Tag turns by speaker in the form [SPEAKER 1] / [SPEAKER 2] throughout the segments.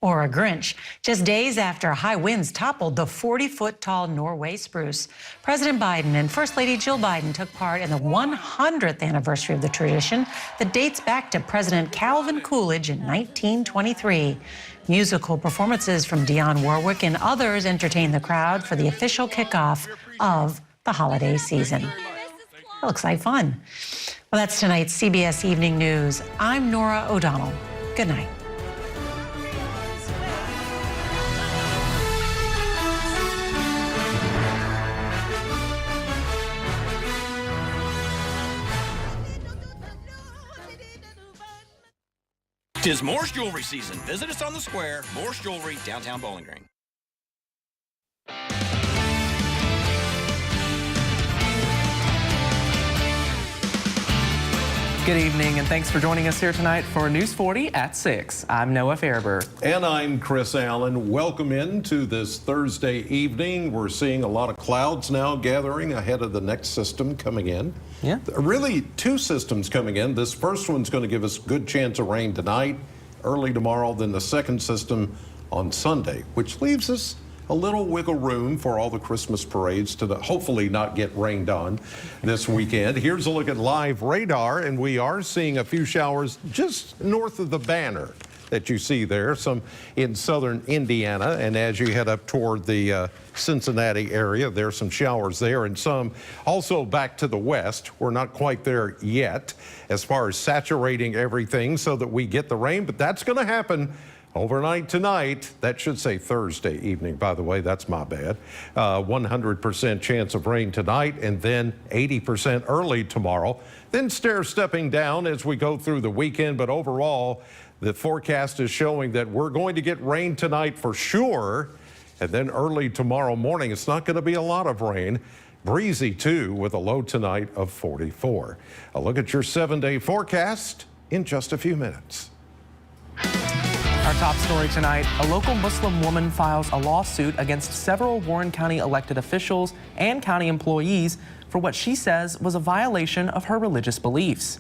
[SPEAKER 1] Or a Grinch. Just days after high winds toppled the 40-foot-tall Norway spruce, President Biden and First Lady Jill Biden took part in the 100th anniversary of the tradition that dates back to President Calvin Coolidge in 1923. Musical performances from Dionne Warwick and others entertained the crowd for the official kickoff of the holiday season. It looks like fun. Well, that's tonight's CBS Evening News. I'm Nora O'Donnell. Good night.
[SPEAKER 2] Tis Morse Jewelry season. Visit us on the square, Morse Jewelry, downtown Bowling Green.
[SPEAKER 3] Good evening, and thanks for joining us here tonight for News 40 at 6. I'm Noah Fairber.
[SPEAKER 4] And I'm Chris Allen. Welcome into this Thursday evening. We're seeing a lot of clouds now gathering ahead of the next system coming in.
[SPEAKER 3] Yeah.
[SPEAKER 4] Really, two systems coming in. This first one's going to give us a good chance of rain tonight, early tomorrow, then the second system on Sunday, which leaves us a little wiggle room for all the Christmas parades to hopefully not get rained on this weekend. Here's a look at live radar, and we are seeing a few showers just north of the banner that you see there, some in southern Indiana, and as you head up toward the Cincinnati area, there's some showers there, and some also back to the west. We're not quite there yet as far as saturating everything so that we get the rain, but that's going to happen overnight tonight. That should say Thursday evening, by the way. That's my bad. 100% chance of rain tonight, and then 80% early tomorrow. Then stair-stepping down as we go through the weekend. But overall, the forecast is showing that we're going to get rain tonight for sure. And then early tomorrow morning, it's not going to be a lot of rain. Breezy, too, with a low tonight of 44. A look at your 7-day forecast in just a few minutes.
[SPEAKER 3] Our top story tonight, a local Muslim woman files a lawsuit against several Warren County elected officials and county employees for what she says was a violation of her religious beliefs.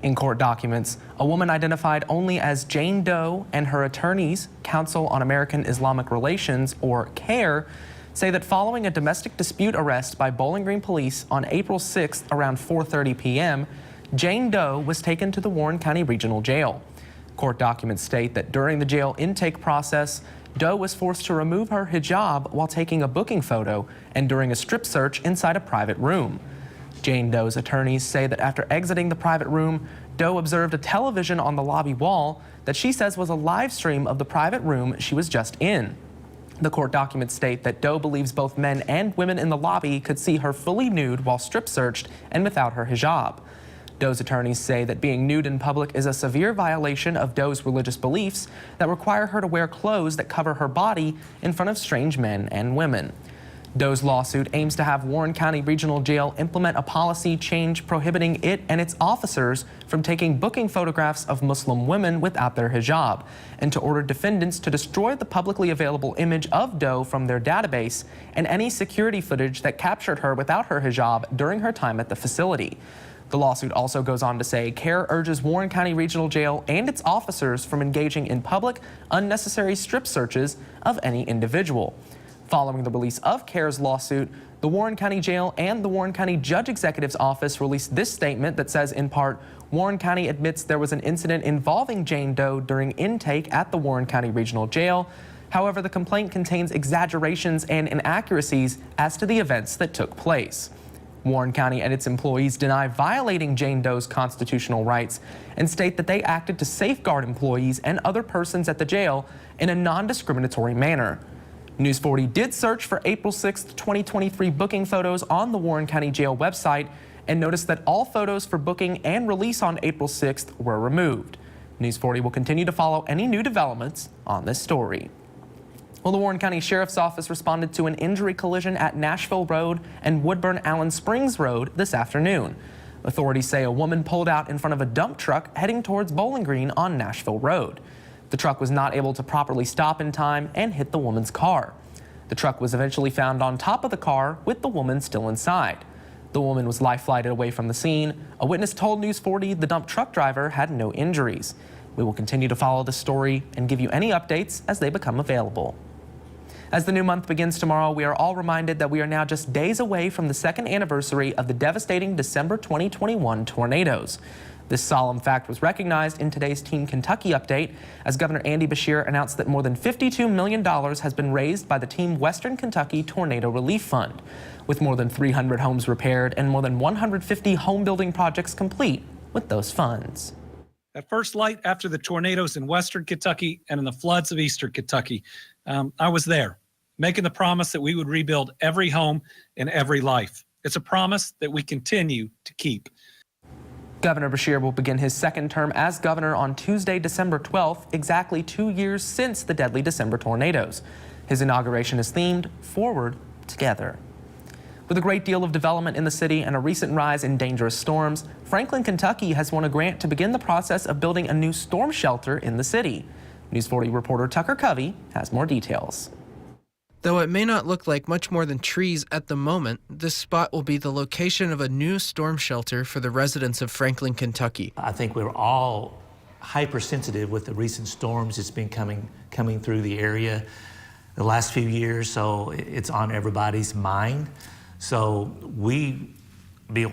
[SPEAKER 3] In court documents, a woman identified only as Jane Doe and her attorneys, Council on American Islamic Relations, or CAIR, say that following a domestic dispute arrest by Bowling Green police on April 6th around 4:30 p.m., Jane Doe was taken to the Warren County Regional Jail. Court documents state that during the jail intake process, Doe was forced to remove her hijab while taking a booking photo and during a strip search inside a private room. Jane Doe's attorneys say that after exiting the private room, Doe observed a television on the lobby wall that she says was a live stream of the private room she was just in. The court documents state that Doe believes both men and women in the lobby could see her fully nude while strip searched and without her hijab. Doe's attorneys say that being nude in public is a severe violation of Doe's religious beliefs that require her to wear clothes that cover her body in front of strange men and women. Doe's lawsuit aims to have Warren County Regional Jail implement a policy change prohibiting it and its officers from taking booking photographs of Muslim women without their hijab, and to order defendants to destroy the publicly available image of Doe from their database and any security footage that captured her without her hijab during her time at the facility. The lawsuit also goes on to say CAIR urges Warren County Regional Jail and its officers from engaging in public, unnecessary strip searches of any individual. Following the release of CAIR's lawsuit, the Warren County Jail and the Warren County Judge Executive's Office released this statement that says, in part, Warren County admits there was an incident involving Jane Doe during intake at the Warren County Regional Jail. However, the complaint contains exaggerations and inaccuracies as to the events that took place. Warren County and its employees deny violating Jane Doe's constitutional rights and state that they acted to safeguard employees and other persons at the jail in a non-discriminatory manner. News 40 did search for April 6, 2023 booking photos on the Warren County Jail website and noticed that all photos for booking and release on April 6th were removed. News 40 will continue to follow any new developments on this story. Well, the Warren County Sheriff's Office responded to an injury collision at Nashville Road and Woodburn-Allen Springs Road this afternoon. Authorities say a woman pulled out in front of a dump truck heading towards Bowling Green on Nashville Road. The truck was not able to properly stop in time and hit the woman's car. The truck was eventually found on top of the car with the woman still inside. The woman was life-flighted away from the scene. A witness told News 40 the dump truck driver had no injuries. We will continue to follow the story and give you any updates as they become available. As the new month begins tomorrow, we are all reminded that we are now just days away from the second anniversary of the devastating December 2021 tornadoes. This solemn fact was recognized in today's Team Kentucky update as Governor Andy Beshear announced that more than $52 million has been raised by the Team Western Kentucky Tornado Relief Fund, with more than 300 homes repaired and more than 150 home building projects complete with those funds.
[SPEAKER 5] At first light after the tornadoes in Western Kentucky and in the floods of Eastern Kentucky, I was there, making the promise that we would rebuild every home and every life. It's a promise that we continue to keep.
[SPEAKER 3] Governor Beshear will begin his second term as governor on Tuesday, December 12th, exactly 2 years since the deadly December tornadoes. His inauguration is themed Forward Together. With a great deal of development in the city and a recent rise in dangerous storms, Franklin, Kentucky has won a grant to begin the process of building a new storm shelter in the city. News 40 reporter Tucker Covey has more details.
[SPEAKER 6] Though it may not look like much more than trees at the moment, this spot will be the location of a new storm shelter for the residents of Franklin, Kentucky.
[SPEAKER 7] I think we're all hypersensitive with the recent storms that's been coming through the area the last few years, so it's on everybody's mind. So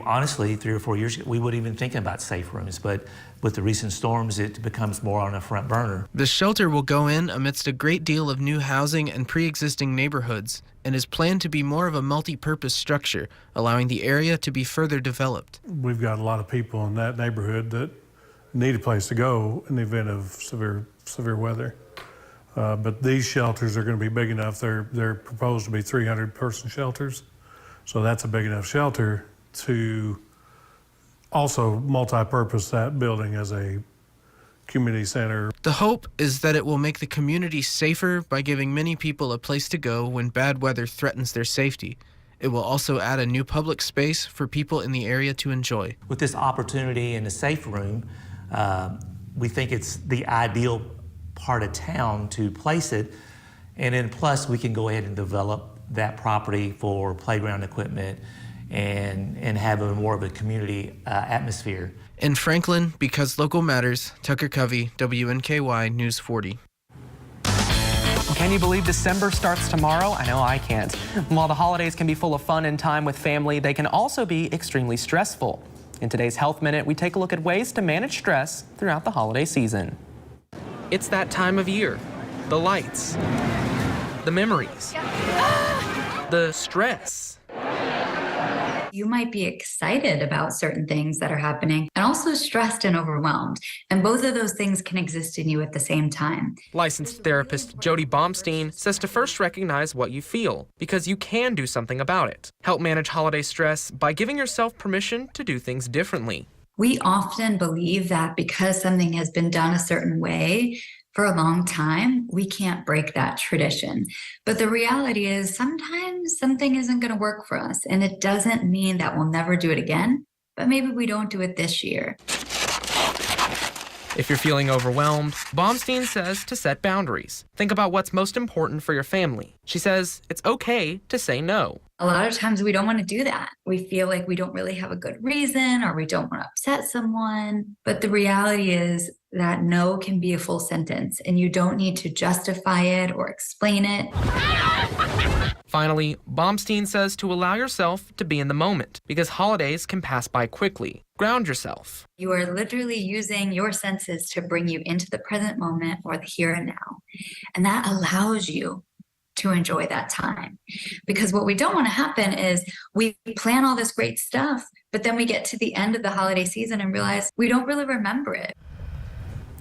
[SPEAKER 7] honestly, 3 or 4 years ago, we wouldn't even think about safe rooms, but with the recent storms, it becomes more on a front burner.
[SPEAKER 6] The shelter will go in amidst a great deal of new housing and pre-existing neighborhoods and is planned to be more of a multi-purpose structure, allowing the area to be further developed.
[SPEAKER 8] We've got a lot of people in that neighborhood that need a place to go in the event of severe weather. But these shelters are going to be big enough. They're proposed to be 300-person shelters. So that's a big enough shelter to also multi-purpose that building as a community center.
[SPEAKER 6] The hope is that it will make the community safer by giving many people a place to go when bad weather threatens their safety. It will also add a new public space for people in the area to enjoy.
[SPEAKER 7] With this opportunity in the safe room, we think it's the ideal part of town to place it. And then plus we can go ahead and develop that property for playground equipment and have more of a community atmosphere.
[SPEAKER 6] In Franklin, because local matters, Tucker Covey, WNKY News 40.
[SPEAKER 3] Can you believe December starts tomorrow? I know I can't. While the holidays can be full of fun and time with family, they can also be extremely stressful. In today's Health Minute, we take a look at ways to manage stress throughout the holiday season. It's that time of year. The lights, the memories, the stress.
[SPEAKER 9] You might be excited about certain things that are happening and also stressed and overwhelmed. And both of those things can exist in you at the same time.
[SPEAKER 3] Licensed therapist Jody Baumstein says to first recognize what you feel, because you can do something about it. Help manage holiday stress by giving yourself permission to do things differently.
[SPEAKER 9] We often believe that because something has been done a certain way for a long time, we can't break that tradition. But the reality is sometimes something isn't going to work for us. And it doesn't mean that we'll never do it again, but maybe we don't do it this year.
[SPEAKER 3] If you're feeling overwhelmed, Baumstein says to set boundaries. Think about what's most important for your family. She says it's okay to say no.
[SPEAKER 9] A lot of times we don't want to do that. We feel like we don't really have a good reason or we don't want to upset someone. But the reality is that no can be a full sentence and you don't need to justify it or explain it.
[SPEAKER 3] Finally, Baumstein says to allow yourself to be in the moment because holidays can pass by quickly. Ground yourself.
[SPEAKER 9] You are literally using your senses to bring you into the present moment or the here and now. And that allows you to enjoy that time. Because what we don't want to happen is we plan all this great stuff, but then we get to the end of the holiday season and realize we don't really remember it.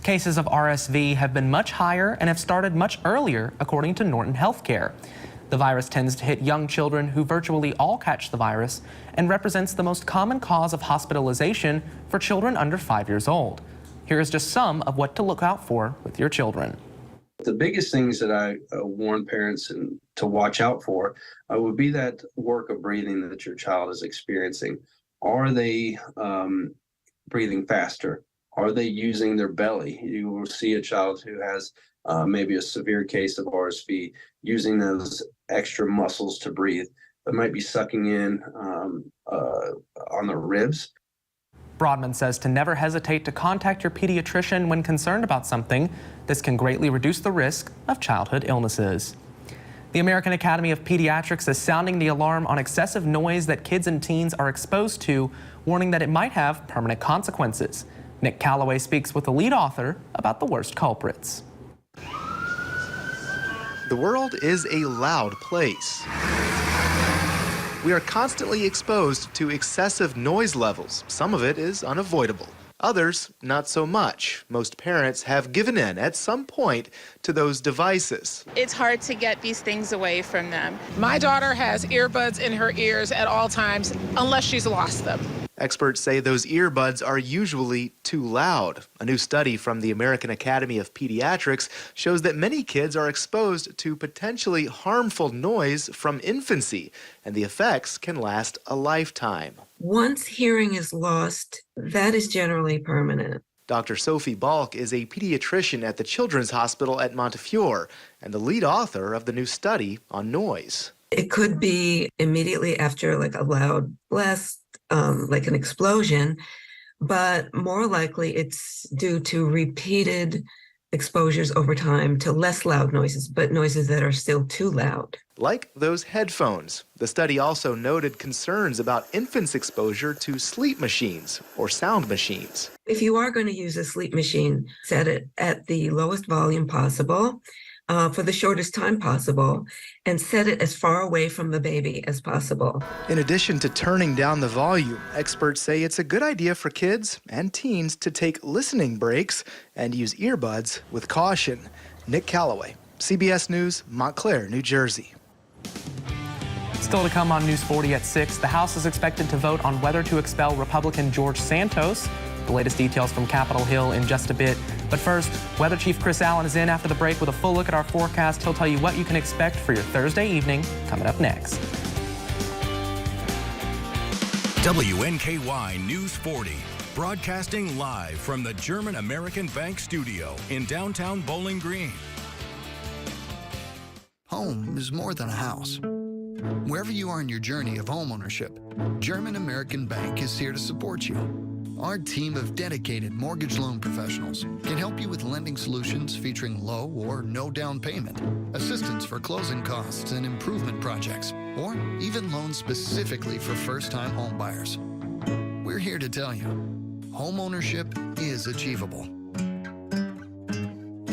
[SPEAKER 3] Cases of RSV have been much higher and have started much earlier, according to Norton Healthcare. The virus tends to hit young children who virtually all catch the virus and represents the most common cause of hospitalization for children under 5 years old. Here is just some of what to look out for with your children.
[SPEAKER 10] The biggest things that I warn parents to watch out for would be that work of breathing that your child is experiencing. Are they breathing faster? Are they using their belly? You will see a child who has maybe a severe case of RSV using those extra muscles to breathe. That might be sucking in on the ribs.
[SPEAKER 3] Broadman says to never hesitate to contact your pediatrician when concerned about something. This can greatly reduce the risk of childhood illnesses. The American Academy of Pediatrics is sounding the alarm on excessive noise that kids and teens are exposed to, warning that it might have permanent consequences. Nick Calloway speaks with the lead author about the worst culprits.
[SPEAKER 11] The world is a loud place. We are constantly exposed to excessive noise levels. Some of it is unavoidable. Others, not so much. Most parents have given in at some point to those devices.
[SPEAKER 12] It's hard to get these things away from them. My daughter has earbuds in her ears at all times, unless she's lost them.
[SPEAKER 11] Experts say those earbuds are usually too loud. A new study from the American Academy of Pediatrics shows that many kids are exposed to potentially harmful noise from infancy, and the effects can last a lifetime.
[SPEAKER 13] Once hearing is lost, that is generally permanent.
[SPEAKER 11] Dr. Sophie Balk is a pediatrician at the Children's Hospital at Montefiore and the lead author of the new study on noise.
[SPEAKER 13] It could be immediately after like a loud blast, like an explosion, but more likely it's due to repeated exposures over time to less loud noises, but noises that are still too loud.
[SPEAKER 11] Like those headphones. The study also noted concerns about infants' exposure to sleep machines or sound machines.
[SPEAKER 13] If you are going to use a sleep machine, set it at the lowest volume possible, for the shortest time possible, and set it as far away from the baby as possible.
[SPEAKER 11] In addition to turning down the volume, experts say it's a good idea for kids and teens to take listening breaks and use earbuds with caution. Nick Calloway, CBS News, Montclair, New Jersey.
[SPEAKER 3] Still to come on News 40 at 6, the House is expected to vote on whether to expel Republican George Santos. The latest details from Capitol Hill in just a bit. But first, Weather Chief Chris Allen is in after the break with a full look at our forecast. He'll tell you what you can expect for your Thursday evening coming up next.
[SPEAKER 14] WNKY News 40, broadcasting live from the German American Bank studio in downtown Bowling Green.
[SPEAKER 15] Home is more than a house. Wherever you are in your journey of homeownership, German American Bank is here to support you. Our team of dedicated mortgage loan professionals can help you with lending solutions featuring low or no down payment, assistance for closing costs and improvement projects, or even loans specifically for first-time home buyers. We're here to tell you, homeownership is achievable.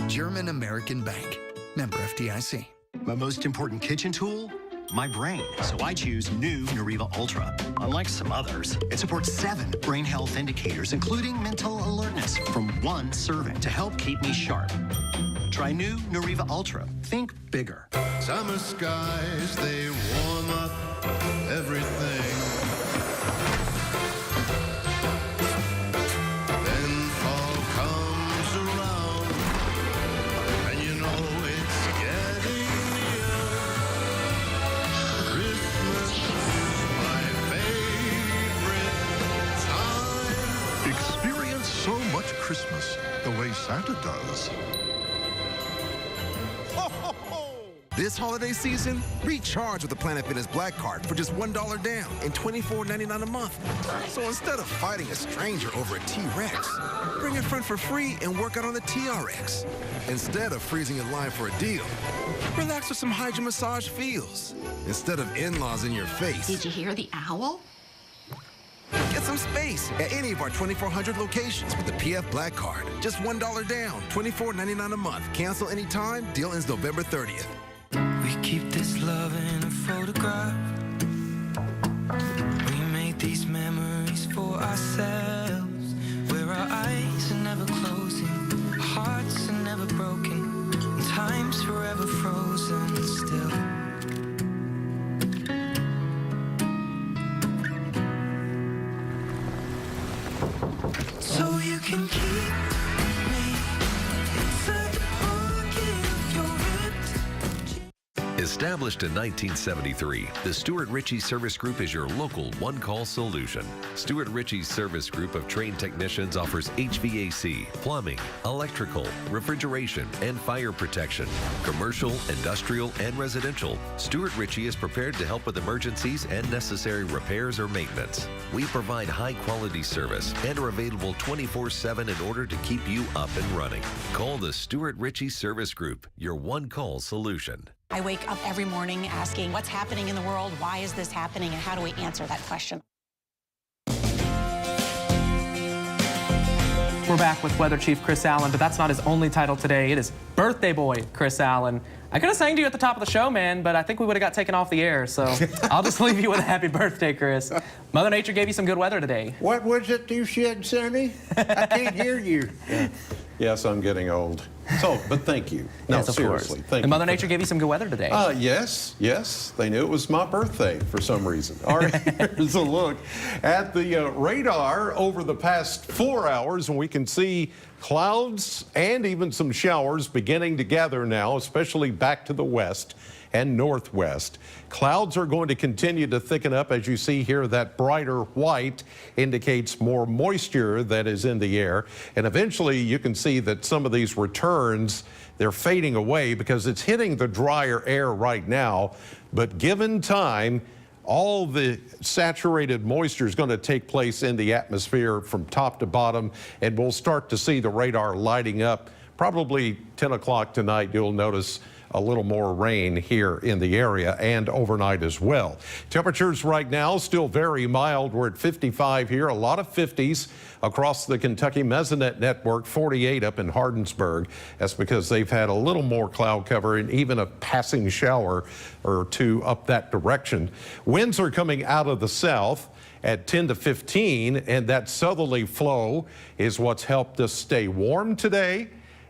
[SPEAKER 15] German American Bank, member FDIC.
[SPEAKER 16] My most important kitchen tool? My brain, so I choose new Nariva Ultra. Unlike some others, it supports 7 brain health indicators, including mental alertness from 1 serving to help keep me sharp. Try new Nariva Ultra. Think bigger.
[SPEAKER 17] Summer skies, they warm up everything. Then fall comes around, and you know it's getting near. Christmas is my favorite time.
[SPEAKER 18] Experience so much Christmas the way Santa does.
[SPEAKER 19] This holiday season, recharge with the Planet Fitness Black Card for just $1 down and $24.99 a month. So instead of fighting a stranger over a T-Rex, bring a friend for free and work out on the TRX. Instead of freezing in line for a deal, relax with some Hydro Massage feels. Instead of in-laws in your face.
[SPEAKER 20] Did you hear the owl?
[SPEAKER 19] Get some space at any of our 2,400 locations with the PF Black Card. Just $1 down, $24.99 a month. Cancel anytime. Deal ends November 30th.
[SPEAKER 21] We keep this love in a photograph. We made these memories for ourselves, where our eyes are never closing, our hearts are never broken, and time's forever frozen still. So you can keep me inside the pocket of your ripped.
[SPEAKER 20] Established in 1973, the Stuart Ritchie Service Group is your local one-call solution. Stuart Ritchie's Service Group of trained technicians offers HVAC, plumbing, electrical, refrigeration, and fire protection. Commercial, industrial, and residential, Stuart Ritchie is prepared to help with emergencies and necessary repairs or maintenance. We provide high-quality service and are available 24/7 in order to keep you up and running. Call the Stuart Ritchie Service Group, your one-call solution.
[SPEAKER 22] I wake up every morning asking, what's happening in the world? Why is this happening? And how do we answer that question?
[SPEAKER 3] We're back with Weather Chief Chris Allen, but that's not his only title today. It is Birthday Boy Chris Allen. I could have sang to you at the top of the show, man, but I think we would have got taken off the air, so I'll just leave you with a happy birthday, Chris. Mother Nature gave you some good weather today.
[SPEAKER 23] What was it you said, Sonny? I can't hear you.
[SPEAKER 4] Yes, I'm getting old. So, but thank you. No,
[SPEAKER 3] yes, of
[SPEAKER 4] seriously,
[SPEAKER 3] course.
[SPEAKER 4] thank you.
[SPEAKER 3] And Mother Nature gave you some good weather today.
[SPEAKER 4] Yes. They knew it was my birthday for some reason. All right, here's a look at the radar over the past 4 hours, and we can see clouds and even some showers beginning to gather now, especially back to the west and northwest. Clouds are going to continue to thicken up. As you see here, that brighter white indicates more moisture that is in the air. And eventually you can see that some of these returns, they're fading away because it's hitting the drier air right now. But given time, all the saturated moisture is going to take place in the atmosphere from top to bottom, and we'll start to see the radar lighting up. Probably 10 o'clock tonight, you'll notice a little more rain here in the area and overnight as well. Temperatures right now still very mild. We're at 55 here, a lot of 50s across the Kentucky Mesonet network, 48 up in Hardinsburg. That's because they've had a little more cloud cover and even a passing shower or two up that direction. Winds are coming out of the south at 10 to 15, and that southerly flow is what's helped us stay warm today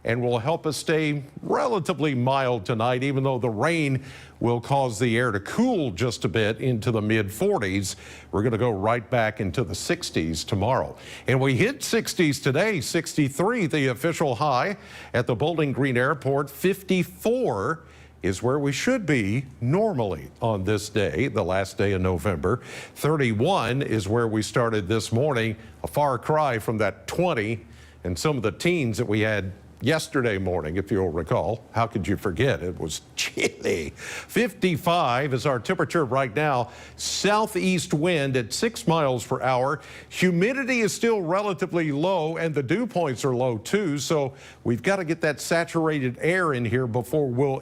[SPEAKER 4] and will help us stay relatively mild tonight, even though the rain will cause the air to cool just a bit into the mid-40s. We're going to go right back into the 60s tomorrow. And we hit 60s today, 63 the official high at the Bowling Green Airport. 54 is where we should be normally on this day, the last day of November. 31 is where we started this morning, a far cry from that 20 and some of the teens that we had yesterday morning, if you'll recall. How could you forget? It was chilly. 55 is our temperature right now. Southeast wind at 6 miles per hour. Humidity is still relatively low, and the dew points are low too. So we've got to get that saturated air in here before we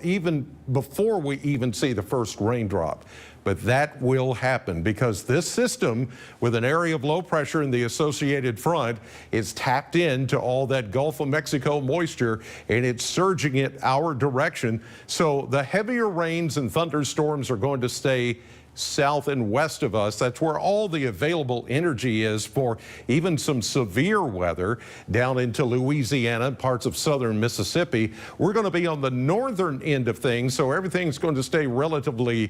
[SPEAKER 4] even see the first raindrop. But that will happen because this system, with an area of low pressure in the associated front, is tapped into all that Gulf of Mexico moisture, and it's surging it our direction. So the heavier rains and thunderstorms are going to stay south and west of us. That's where all the available energy is for even some severe weather down into Louisiana and parts of southern Mississippi. We're going to be on the northern end of things, so everything's going to stay relatively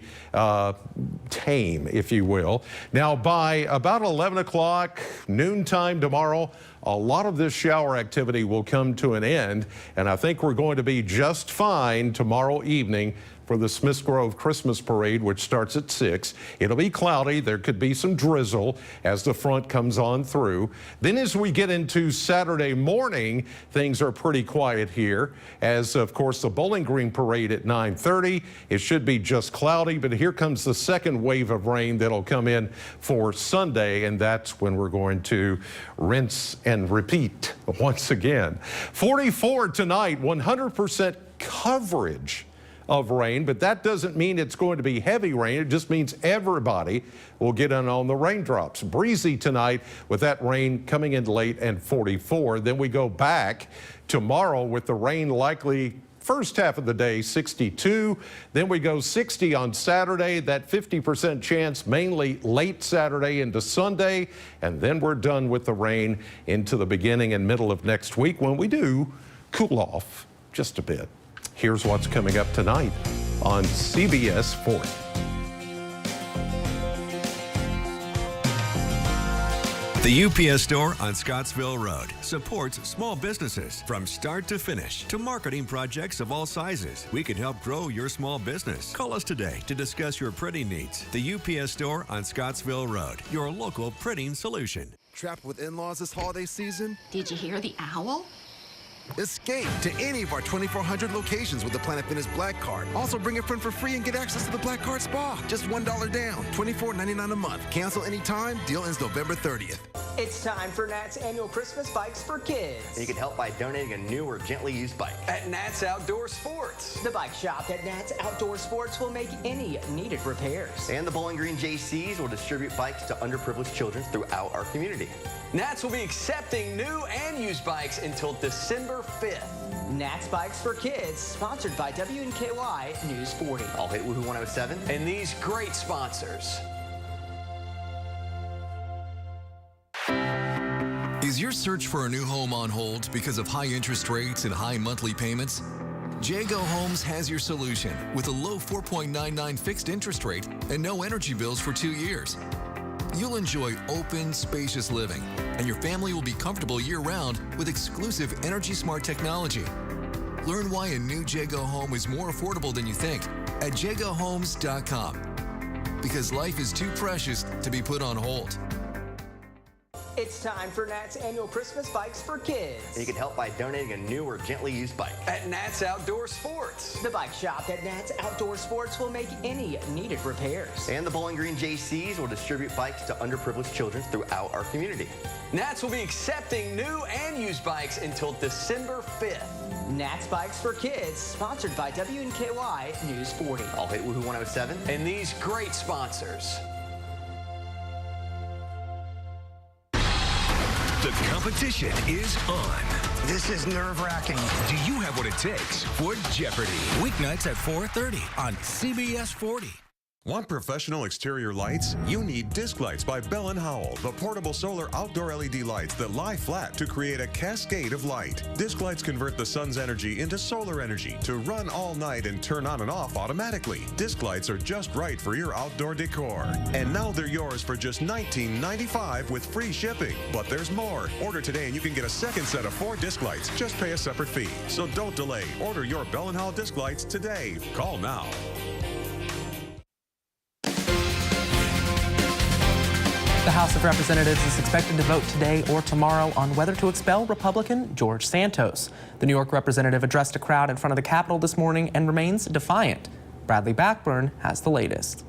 [SPEAKER 4] tame, if you will. Now, by about 11 o'clock, noontime tomorrow, a lot of this shower activity will come to an end, and I think we're going to be just fine tomorrow evening for the Smiths Grove Christmas Parade, which starts at 6. It'll be cloudy. There could be some drizzle as the front comes on through. Then as we get into Saturday morning, things are pretty quiet here. As, of course, the Bowling Green Parade at 9:30. It should be just cloudy, but here comes the second wave of rain that'll come in for Sunday, and that's when we're going to rinse and repeat once again. 44 tonight, 100% coverage of rain, but that doesn't mean it's going to be heavy rain. It just means everybody will get in on the raindrops. Breezy tonight with that rain coming in late, and 44. Then we go back tomorrow with the rain likely first half of the day, 62. Then we go 60 on Saturday, that 50% chance mainly late Saturday into Sunday. And then we're done with the rain into the beginning and middle of next week when we do cool off just a bit. Here's what's coming up tonight on CBS 40.
[SPEAKER 14] The UPS Store on Scottsville Road supports small businesses from start to finish to marketing projects of all sizes. We can help grow your small business. Call us today to discuss your printing needs. The UPS Store on Scottsville Road, your local printing solution.
[SPEAKER 19] Trapped with in-laws this holiday season?
[SPEAKER 1] Did you hear the owl?
[SPEAKER 19] Escape to any of our 2,400 locations with the Planet Fitness Black Card. Also bring a friend for free and get access to the Black Card Spa. Just $1 down, $24.99 a month. Cancel anytime. Deal ends November 30th.
[SPEAKER 2] It's time for Nat's annual Christmas Bikes for Kids.
[SPEAKER 5] And you can help by donating a new or gently used bike.
[SPEAKER 2] At Nat's Outdoor Sports. The bike shop at Nat's Outdoor Sports will make any needed repairs.
[SPEAKER 5] And the Bowling Green JCs will distribute bikes to underprivileged children throughout our community.
[SPEAKER 2] Nat's will be accepting new and used bikes until December 5th. Nat's Bikes for Kids, sponsored by WNKY News 40.
[SPEAKER 5] I'll hit Woohoo 107.
[SPEAKER 2] And these great sponsors.
[SPEAKER 24] Is your search for a new home on hold because of high interest rates and high monthly payments? Jago Homes has your solution with a low 4.99 fixed interest rate and no energy bills for 2 years. You'll enjoy open, spacious living, and your family will be comfortable year-round with exclusive energy-smart technology. Learn why a new Jago home is more affordable than you think at jagohomes.com. Because life is too precious to be put on hold.
[SPEAKER 2] It's time for Nat's annual Christmas Bikes for Kids.
[SPEAKER 5] And you can help by donating a new or gently used bike.
[SPEAKER 2] At Nat's Outdoor Sports. The bike shop at Nat's Outdoor Sports will make any needed repairs.
[SPEAKER 5] And the Bowling Green JCs will distribute bikes to underprivileged children throughout our community.
[SPEAKER 2] Nat's will be accepting new and used bikes until December 5th. Nat's Bikes for Kids, sponsored by WNKY News 40.
[SPEAKER 5] I'll hit Woohoo 107.
[SPEAKER 2] And these great sponsors.
[SPEAKER 14] The competition is on.
[SPEAKER 25] This is nerve-wracking.
[SPEAKER 14] Do you have what it takes for Jeopardy? Weeknights at 4:30 on CBS 40.
[SPEAKER 26] Want professional exterior lights? You need disc lights by Bell & Howell, the portable solar outdoor LED lights that lie flat to create a cascade of light. Disc lights convert the sun's energy into solar energy to run all night and turn on and off automatically. Disc lights are just right for your outdoor decor. And now they're yours for just $19.95 with free shipping. But there's more. Order today and you can get a second set of 4 disc lights. Just pay a separate fee. So don't delay. Order your Bell & Howell disc lights today. Call now.
[SPEAKER 3] The House of Representatives is expected to vote today or tomorrow on whether to expel Republican George Santos. The New York representative addressed a crowd in front of the Capitol this morning and remains defiant. Bradley Blackburn has the latest.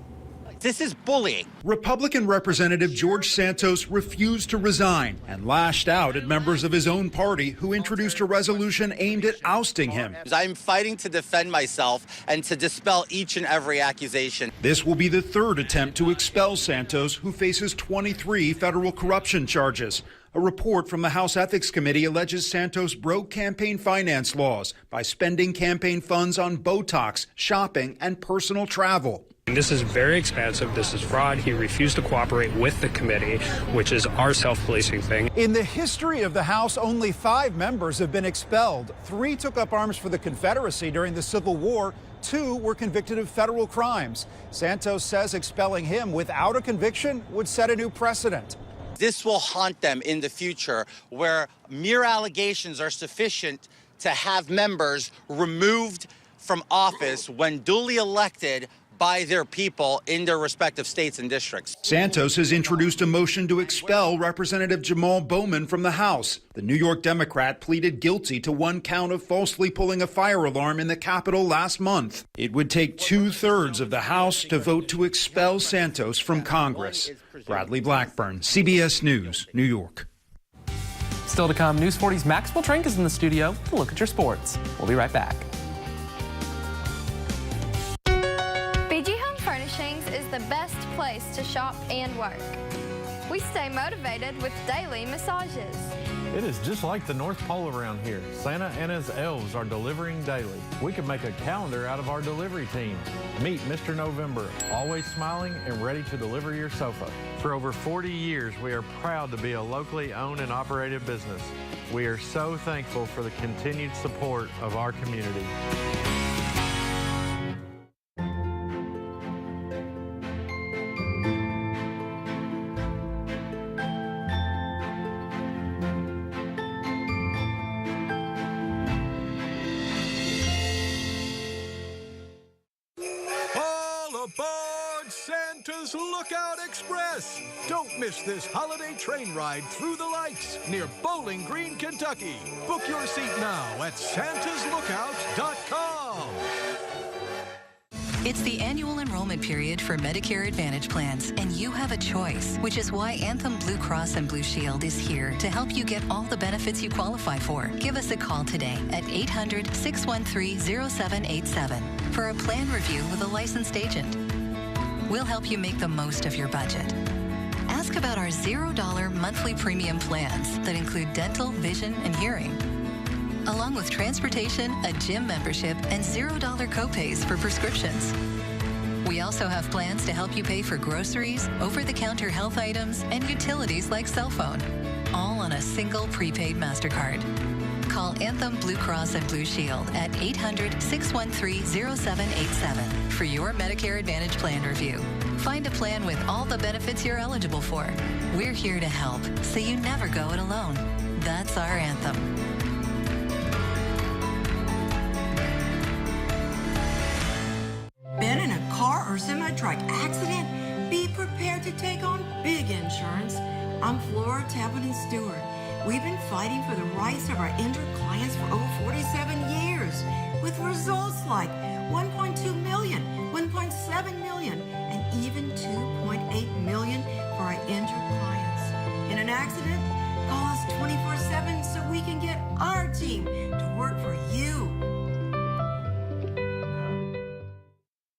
[SPEAKER 27] This is bullying.
[SPEAKER 28] Republican Representative George Santos refused to resign and lashed out at members of his own party who introduced a resolution aimed at ousting him.
[SPEAKER 27] I'm fighting to defend myself and to dispel each and every accusation.
[SPEAKER 28] This will be the third attempt to expel Santos, who faces 23 federal corruption charges. A report from the House Ethics Committee alleges Santos broke campaign finance laws by spending campaign funds on Botox, shopping, and personal travel.
[SPEAKER 29] This is very expansive. This is fraud. He refused to cooperate with the committee, which is our self-policing thing.
[SPEAKER 28] In the history of the House, only 5 members have been expelled. 3 took up arms for the Confederacy during the Civil War. 2 were convicted of federal crimes. Santos says expelling him without a conviction would set a new precedent.
[SPEAKER 27] This will haunt them in the future, where mere allegations are sufficient to have members removed from office when duly elected by their people in their respective states and districts.
[SPEAKER 28] Santos has introduced a motion to expel Representative Jamal Bowman from the House. The New York Democrat pleaded guilty to 1 count of falsely pulling a fire alarm in the Capitol last month. It would take 2/3 of the House to vote to expel Santos from Congress. Bradley Blackburn, CBS News, New York.
[SPEAKER 3] Still to come, News 40's Maxwell Trink is in the studio to look at your sports. We'll be right back.
[SPEAKER 30] Is the best place to shop and work. We stay motivated with daily massages.
[SPEAKER 31] It is just like the North Pole around here. Santa and his elves are delivering daily. We can make a calendar out of our delivery team. Meet Mr. November, always smiling and ready to deliver your sofa. For over 40 years, we are proud to be a locally owned and operated business. We are so thankful for the continued support of our community.
[SPEAKER 1] Santa's Lookout Express. Don't miss this holiday train ride through the lights near Bowling Green, Kentucky. Book your seat now at santaslookout.com.
[SPEAKER 6] It's the annual enrollment period for Medicare Advantage plans, and you have a choice, which is why Anthem Blue Cross and Blue Shield is here to help you get all the benefits you qualify for. Give us a call today at 800-613-0787 for a plan review with a licensed agent. We'll help you make the most of your budget. Ask about our $0 monthly premium plans that include dental, vision, and hearing, along with transportation, a gym membership, and $0 copays for prescriptions. We also have plans to help you pay for groceries, over-the-counter health items, and utilities like cell phone, all on a single prepaid MasterCard. Call Anthem Blue Cross and Blue Shield at 800-613-0787 for your Medicare Advantage plan review. Find a plan with all the benefits you're eligible for. We're here to help, so you never go it alone. That's our anthem.
[SPEAKER 7] Been in a car or semi-truck accident? Be prepared to take on big insurance. I'm Flora Tappan Stewart. We've been fighting for the rights of our injured clients for over 47 years, with results like 1.2 million, 1.7 million, and even 2.8 million for our injured clients. In an accident, call us 24/7 so we can get our team to work for you.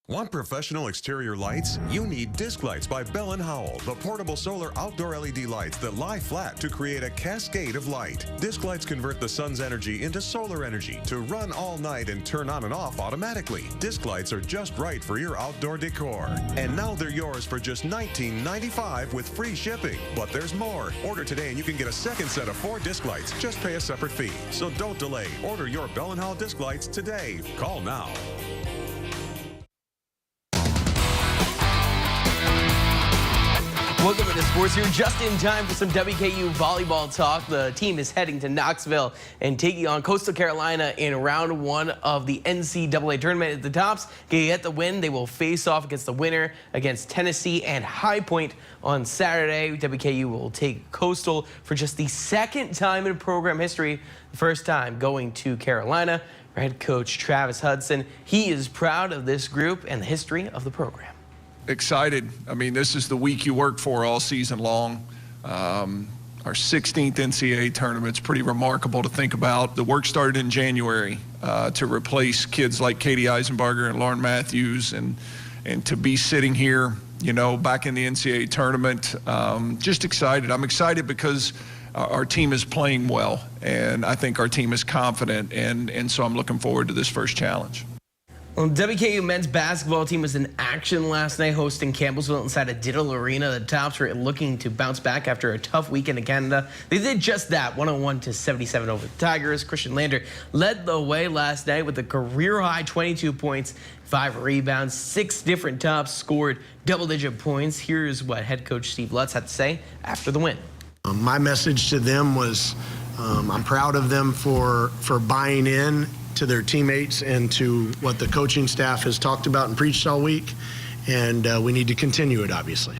[SPEAKER 26] Want professional exterior lights? You need disc lights by Bell & Howell, the portable solar outdoor LED lights that lie flat to create a cascade of light. Disc lights convert the sun's energy into solar energy to run all night and turn on and off automatically. Disc lights are just right for your outdoor decor. And now they're yours for just $19.95 with free shipping. But there's more. Order today and you can get a second set of 4 disc lights. Just pay a separate fee. So don't delay. Order your Bell & Howell disc lights today. Call now.
[SPEAKER 8] Welcome to Sports here, just in time for some WKU volleyball talk. The team is heading to Knoxville and taking on Coastal Carolina in round 1 of the NCAA tournament. At the Tops get the win. They will face off against the winner against Tennessee and High Point on Saturday. WKU will take Coastal for just the second time in program history, the first time going to Carolina. Our head coach Travis Hudson, he is proud of this group and the history of the program.
[SPEAKER 9] Excited. I mean, this is the week you work for all season long. Our 16th NCAA tournament. It's pretty remarkable to think about. The work started in January to replace kids like Katie Eisenbarger and Lauren Matthews, and to be sitting here, you know, back in the NCAA tournament. Just excited. I'm excited because our team is playing well, and I think our team is confident, and so I'm looking forward to this first challenge.
[SPEAKER 8] Well, WKU men's basketball team was in action last night, hosting Campbellsville inside of Diddle Arena. The Tops were looking to bounce back after a tough weekend in Canada. They did just that, 101-77 over the Tigers. Christian Lander led the way last night with a career-high 22 points, 5 rebounds. 6 different Tops scored double-digit points. Here's what head coach Steve Lutz had to say after the win.
[SPEAKER 10] My message to them was I'm proud of them for buying in to their teammates and to what the coaching staff has talked about and preached all week, and we need to continue it, obviously.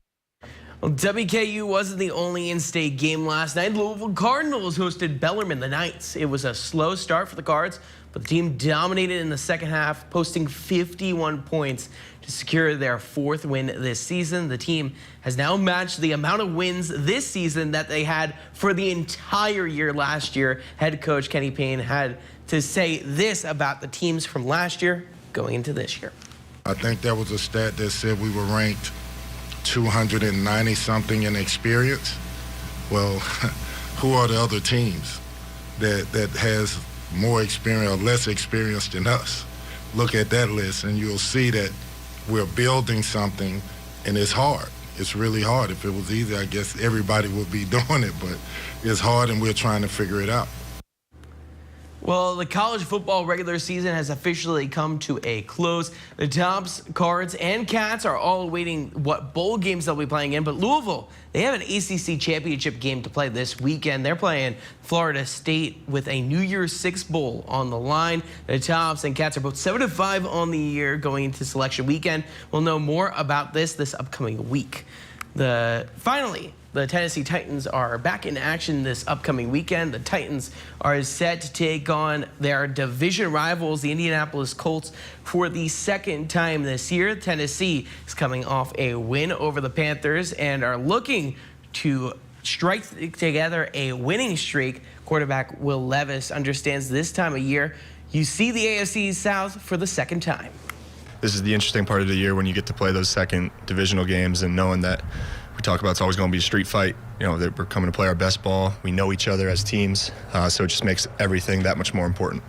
[SPEAKER 8] Well, WKU wasn't the only in-state game last night. Louisville Cardinals hosted Bellarmine the Knights. It was a slow start for the Cards, but the team dominated in the second half, posting 51 points to secure their 4th win this season. The team has now matched the amount of wins this season that they had for the entire year last year. Head coach Kenny Payne had to say this about the teams from last year going into this year.
[SPEAKER 11] I think there was a stat that said we were ranked 290-something in experience. Well, who are the other teams that has more experience or less experience than us? Look at that list and you'll see that we're building something, and it's hard. It's really hard. If it was easy, I guess everybody would be doing it, but it's hard and we're trying to figure it out.
[SPEAKER 8] Well, the college football regular season has officially come to a close. The Tops, Cards, and Cats are all awaiting what bowl games they'll be playing in, but Louisville, they have an ACC championship game to play this weekend. They're playing Florida State with a New Year's Six bowl on the line. The Tops and Cats are both 7-5 on the year going into selection weekend. We'll know more about this upcoming week. Finally, the Tennessee Titans are back in action this upcoming weekend. The Titans are set to take on their division rivals, the Indianapolis Colts, for the second time this year. Tennessee is coming off a win over the Panthers and are looking to strike together a winning streak. Quarterback Will Levis understands this time of year you see the AFC South for the second time.
[SPEAKER 4] This is the interesting part of the year when you get to play those second divisional games and knowing that we talk about it's always going to be a street fight. You know, that we're coming to play our best ball. We know each other as teams, so it just makes everything that much more important.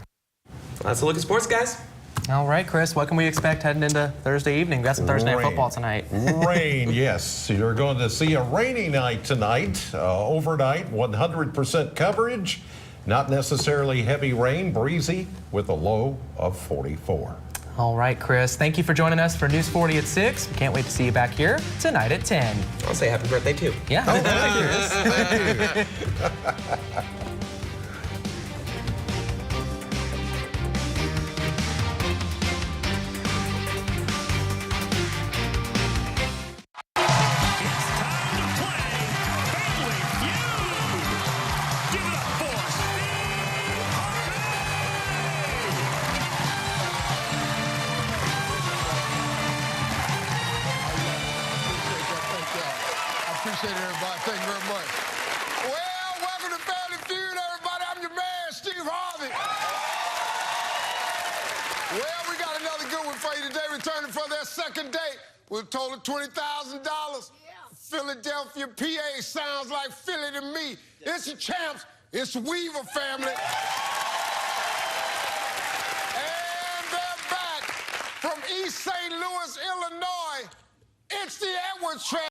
[SPEAKER 8] That's a look at sports, guys.
[SPEAKER 3] All right, Chris, what can we expect heading into Thursday evening? We got some Thursday night football tonight.
[SPEAKER 12] Rain, yes. You're going to see a rainy night tonight. Overnight, 100% coverage. Not necessarily heavy rain, breezy, with a low of 44.
[SPEAKER 3] All right, Chris, thank you for joining us for News 40 at 6. We can't wait to see you back here tonight at 10.
[SPEAKER 8] I'll say happy birthday, too.
[SPEAKER 3] Yeah, happy birthday, Chris.
[SPEAKER 12] Thank you.
[SPEAKER 13] Appreciate it, everybody. Thank you very much. Well, welcome to Family Feud, everybody. I'm your man, Steve Harvey. Well, we got another good one for you today, returning for their second date with a total of $20,000. Philadelphia, PA sounds like Philly to me. It's the champs. It's the Weaver family. And they're back from East St. Louis, Illinois. It's the Edwards